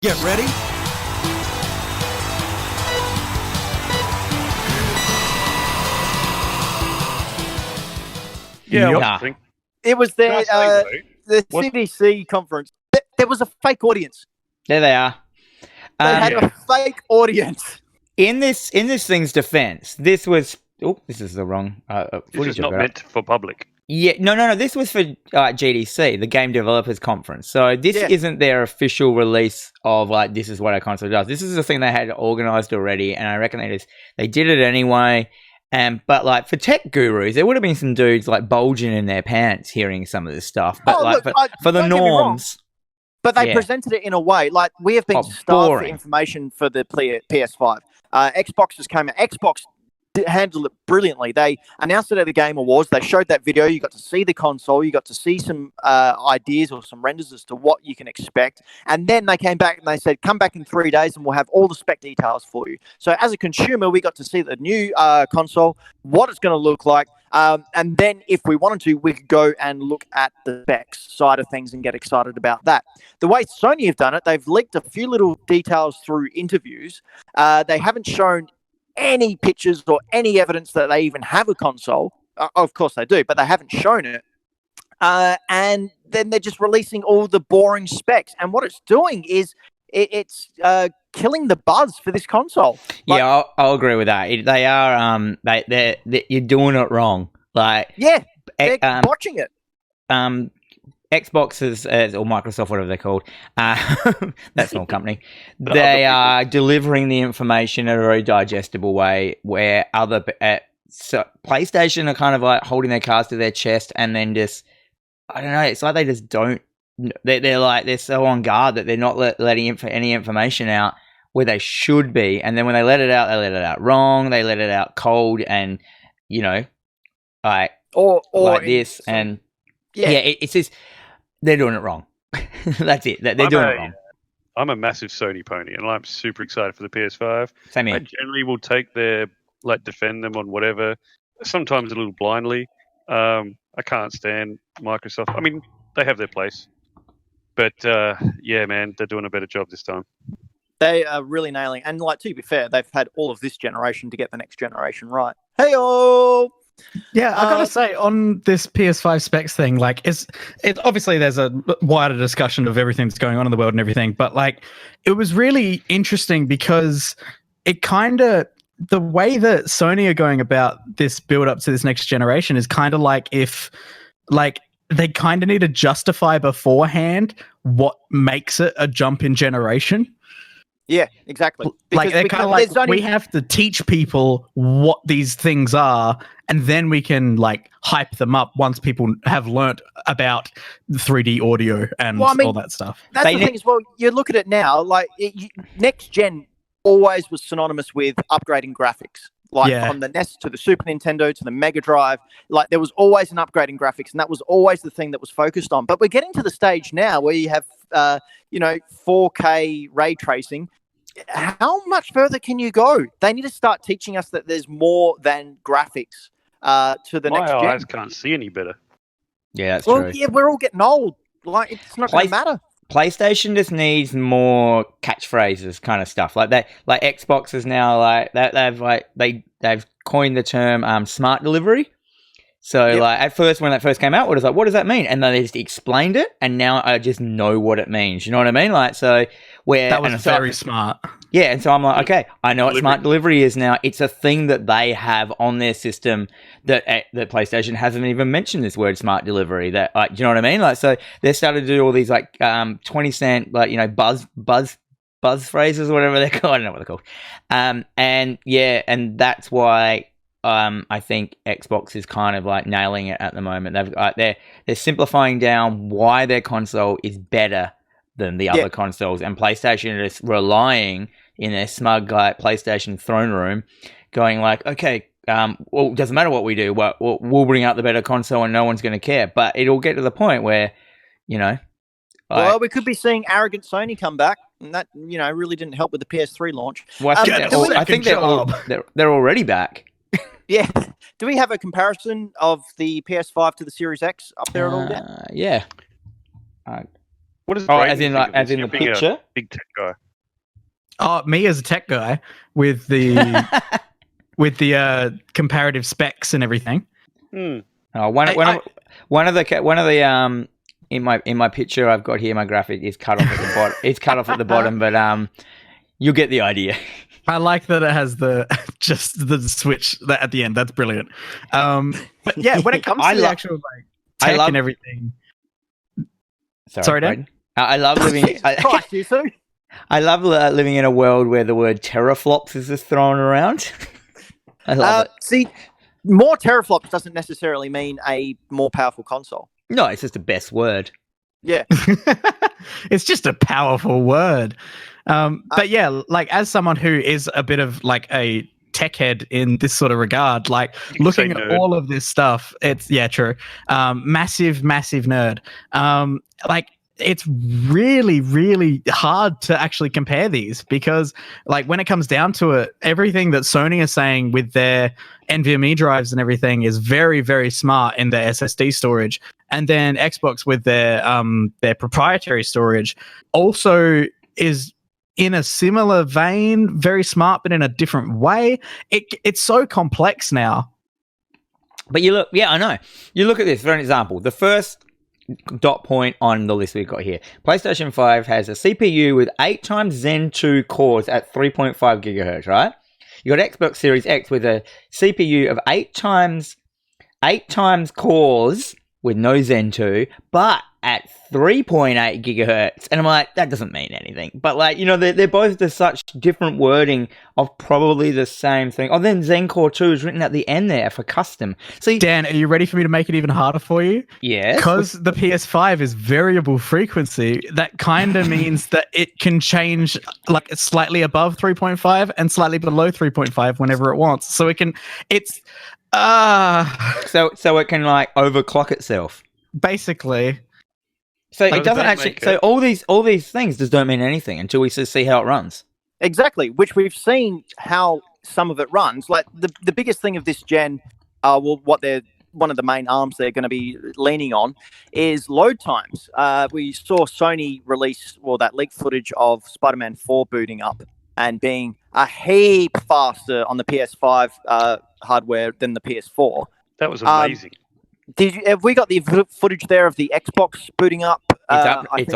Get ready. Yeah, It was Can I say, the What- CDC conference. There was a fake audience. There they are. They had yeah. a fake audience. In this thing's defense, this was. Oh, this is the wrong This footage. is not I've got. meant for public. Yeah, no. This was for GDC, the Game Developers Conference. So this isn't their official release of like this is what our console does. This is the thing they had organized already, and I reckon they did it anyway. But like for tech gurus, there would have been some dudes like bulging in their pants hearing some of this stuff. But for the don't get me wrong, norms, but they presented it in a way like we have been starved for information for the PS5. Xbox came out. Xbox handled it brilliantly. They announced it at the Game Awards. They showed that video. You got to see the console. You got to see some ideas or some renders as to what you can expect. And then they came back and they said, come back in 3 days and we'll have all the spec details for you. So as a consumer, we got to see the new console, what it's going to look like. And then if we wanted to, we could go and look at the specs side of things and get excited about that. The way Sony have done it, they've leaked a few little details through interviews. They haven't shown any pictures or any evidence that they even have a console. Of course they do, but they haven't shown it. And then they're just releasing all the boring specs. And what it's doing is it's killing the buzz for this console. Yeah, I'll agree with that. They are you're doing it wrong. Like they're watching it. Xbox or Microsoft, whatever they're called, that small company, they are delivering the information in a very digestible way, where PlayStation are kind of like holding their cards to their chest and then just, I don't know, it's like they just don't, they're so on guard that they're not letting any information out where they should be, and then when they let it out wrong, they let it out cold, and, you know, like, or like this, and it's just, they're doing it wrong. That's it. They're doing it wrong. I'm a massive Sony pony, and I'm super excited for the PS5. Same here. I generally will take defend them on whatever, sometimes a little blindly. I can't stand Microsoft. I mean, they have their place. But, yeah, man, they're doing a better job this time. They are really nailing. And, like, to be fair, they've had all of this generation to get the next generation right. Hey-oh! Yeah, I gotta say, on this PS5 specs thing, like, it's obviously there's a wider discussion of everything that's going on in the world and everything, but like, it was really interesting because it kind of, the way that Sony are going about this build up to this next generation is kind of like if, like, they kind of need to justify beforehand what makes it a jump in generation. Yeah, exactly. Like, they're kind of like, we have to teach people what these things are, and then we can, like, hype them up once people have learnt about 3D audio and all that stuff. That's the thing as well. You look at it now, like, next gen always was synonymous with upgrading graphics. Like, from the NES to the Super Nintendo to the Mega Drive, like, there was always an upgrade in graphics, and that was always the thing that was focused on. But we're getting to the stage now where you have, 4K ray tracing. How much further can you go? They need to start teaching us that there's more than graphics to the next gen. My eyes can't see any better. Yeah, that's true. Yeah, we're all getting old. Like, it's not going to matter. PlayStation just needs more catchphrases, kind of stuff like that. Like Xbox is now like that. They've coined the term smart delivery. So like at first, when that first came out, what does that mean? And then they just explained it, and now I just know what it means. You know what I mean? Like, so that was very smart. Yeah, and so I'm like, okay, I know what smart delivery is now. It's a thing that they have on their system that PlayStation hasn't even mentioned this word smart delivery. That, do you know what I mean? Like, so they started to do all these like 20-cent buzz phrases or whatever they're called. I don't know what they're called. And that's why. I think Xbox is kind of like nailing it at the moment. They're simplifying down why their console is better than the other consoles, and PlayStation is relying in their smug like PlayStation throne room, going like, okay, well, it doesn't matter what we do, we'll bring out the better console and no one's going to care. But it'll get to the point where, well, we could be seeing arrogant Sony come back, and that really didn't help with the PS3 launch. Well, I think they're already back. Yeah. Do we have a comparison of the PS5 to the Series X up there at all? Yeah. What is as in the picture? Big tech guy. Oh, me as a tech guy with the with the comparative specs and everything. Oh, one of the in my picture I've got here, my graphic is cut off at the bottom. It's cut off at the bottom, but you'll get the idea. I like that it has just the switch at the end. That's brilliant. But yeah, when it comes to the actual like tech and everything. Sorry, Dan. I love living. I love living in a world where the word teraflops is just thrown around. I love it. See, more teraflops doesn't necessarily mean a more powerful console. No, it's just the best word. Yeah. It's just a powerful word. But yeah, like as someone who is a bit of like a tech head in this sort of regard, like looking at all of this stuff, it's true. Massive nerd. Like it's really, really hard to actually compare these because like when it comes down to it, everything that Sony is saying with their NVMe drives and everything is very, very smart in their SSD storage. And then Xbox with their proprietary storage also is in a similar vein, very smart, but in a different way. It's so complex now. But you look, I know. You look at this for an example. The first dot point on the list we've got here. PlayStation 5 has a CPU with 8 times Zen 2 cores at 3.5 gigahertz, right? You got Xbox Series X with a CPU of 8 times cores with no Zen 2, but at 3.8 gigahertz. And I'm like, that doesn't mean anything. But like, you know, they're both just such different wording of probably the same thing. Oh, then Zen Core 2 is written at the end there for custom. See, Dan, are you ready for me to make it even harder for you? Yes. Because the PS5 is variable frequency, that kind of means that it can change like slightly above 3.5 and slightly below 3.5 whenever it wants. So it can, So it can like overclock itself. Basically. So it doesn't actually. So all these things just don't mean anything until we see how it runs. Exactly, which we've seen how some of it runs. Like the biggest thing of this gen, one of the main arms they're going to be leaning on is load times. We saw Sony release that leaked footage of Spider-Man 4 booting up and being a heap faster on the PS5 hardware than the PS4. That was amazing. Have we got the footage there of the Xbox booting up? It's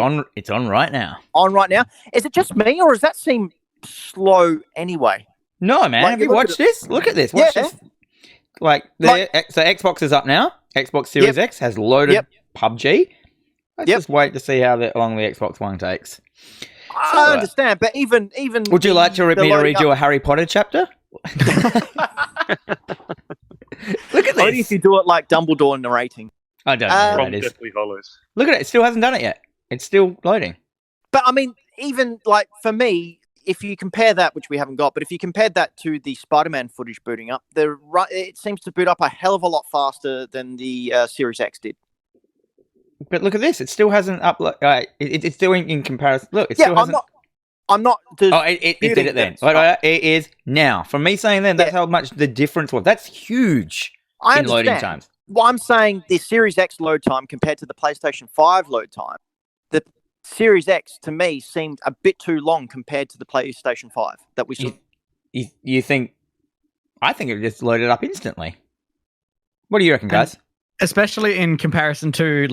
on right now. On right now. Is it just me, or does that seem slow anyway? No, man. Have you watched this? Look at this. Watch this. So Xbox is up now. Xbox Series X has loaded PUBG. Let's just wait to see how long the Xbox One takes. I understand, but even would you like me to read you a Harry Potter chapter? Look at this. Only if you do it like Dumbledore narrating. I don't know what that is. Deathly Hollows. Look at it. It still hasn't done it yet. It's still loading. But I mean, even like for me, if you compare that, which we haven't got, but if you compared that to the Spider-Man footage booting up, it seems to boot up a hell of a lot faster than the Series X did. But look at this. It still hasn't uploaded. It's still in comparison. Look, it still hasn't. I'm not. It did it then. It is now. From me saying then, that's how much the difference was. That's huge in loading times. Well, I'm saying the Series X load time compared to the PlayStation 5 load time, the Series X to me seemed a bit too long compared to the PlayStation 5 that we saw. You think? I think it just loaded up instantly. What do you reckon, guys? Especially in comparison to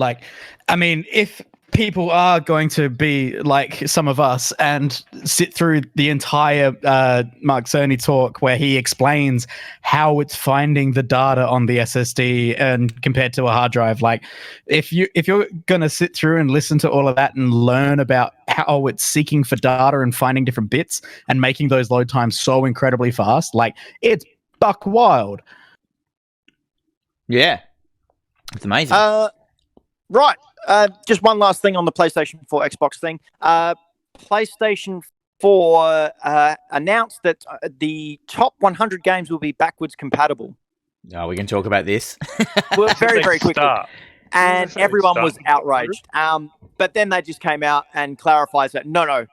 if people are going to be like some of us and sit through the entire Mark Cerny talk where he explains how it's finding the data on the SSD and compared to a hard drive. Like if you're going to sit through and listen to all of that and learn about how it's seeking for data and finding different bits and making those load times so incredibly fast, like it's buck wild. Yeah. It's amazing. Right. Just one last thing on the PlayStation 4 Xbox thing. PlayStation 4 announced that the top 100 games will be backwards compatible. Oh, we can talk about this. Well, very, very quickly. And everyone was outraged. But then they just came out and clarifies that, no.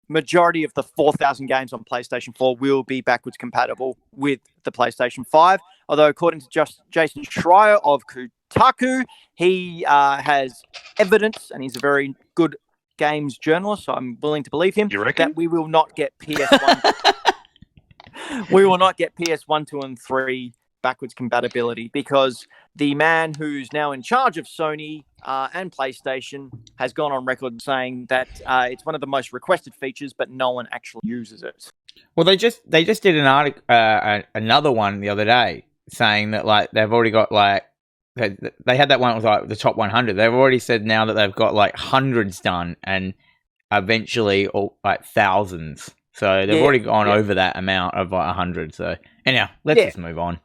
Majority of the 4,000 games on PlayStation 4 will be backwards compatible with the PlayStation 5. Although, according to Jason Schreier of Kotaku, he has evidence, and he's a very good games journalist, so I'm willing to believe him, You reckon? that we will not get PS1. We will not get PS1, 2, and 3 backwards compatibility because the man who's now in charge of Sony and PlayStation has gone on record saying that it's one of the most requested features, but no one actually uses it. Well, they just did an article, another one the other day, saying that like they've already got like they had that one with like the top 100. They've already said now that they've got like hundreds done and eventually like thousands. So they've already gone over that amount of like 100. So anyhow, let's just move on.